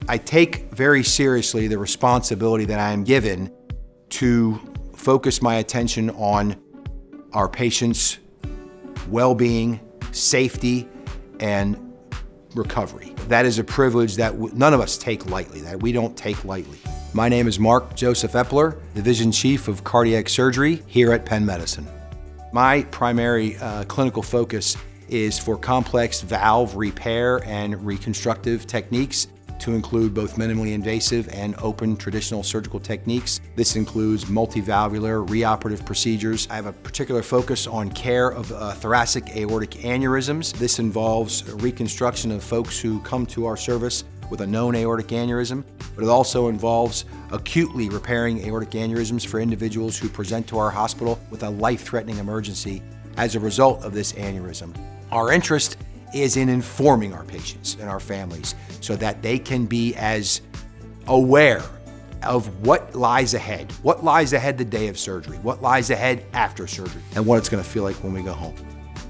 I take very seriously the responsibility that I am given to focus my attention on our patients' well-being, safety, and recovery. That is a privilege that none of us take lightly, that we don't take lightly. My name is Mark Joseph Epler, Division Chief of Cardiac Surgery here at Penn Medicine. My primary clinical focus is for complex valve repair and reconstructive techniques to include both minimally invasive and open traditional surgical techniques. This includes multivalvular reoperative procedures. I have a particular focus on care of thoracic aortic aneurysms. This involves reconstruction of folks who come to our service with a known aortic aneurysm, but it also involves acutely repairing aortic aneurysms for individuals who present to our hospital with a life-threatening emergency as a result of this aneurysm. Our interest is in informing our patients and our families so that they can be as aware of what lies ahead the day of surgery, what lies ahead after surgery, and what it's going to feel like when we go home.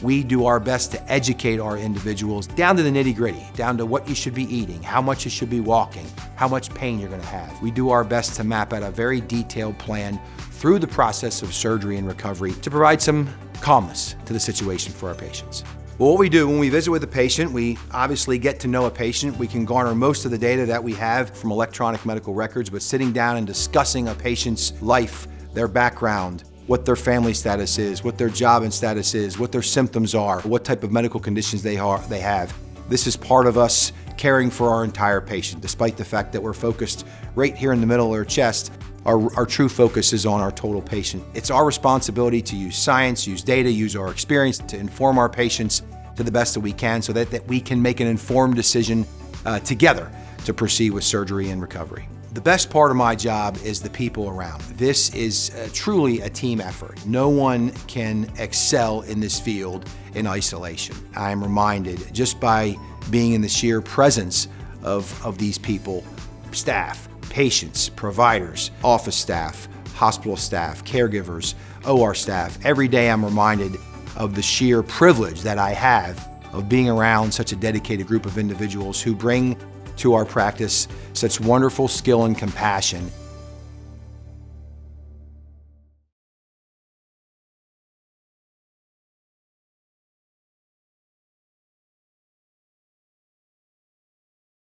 We do our best to educate our individuals down to the nitty-gritty, down to what you should be eating, how much you should be walking, how much pain you're going to have. We do our best to map out a very detailed plan through the process of surgery and recovery to provide some calmness to the situation for our patients. Well, what we do when we visit with a patient, we obviously get to know a patient. We can garner most of the data that we have from electronic medical records, but sitting down and discussing a patient's life, their background, what their family status is, what their job and status is, what their symptoms are, what type of medical conditions they have. This is part of us caring for our entire patient, despite the fact that we're focused right here in the middle of their chest. Our true focus is on our total patient. It's our responsibility to use science, use data, use our experience to inform our patients to the best that we can so that we can make an informed decision together to proceed with surgery and recovery. The best part of my job is the people around. This is truly a team effort. No one can excel in this field in isolation. I'm reminded just by being in the sheer presence of these people, staff, patients, providers, office staff, hospital staff, caregivers, OR staff. Every day I'm reminded of the sheer privilege that I have of being around such a dedicated group of individuals who bring to our practice such wonderful skill and compassion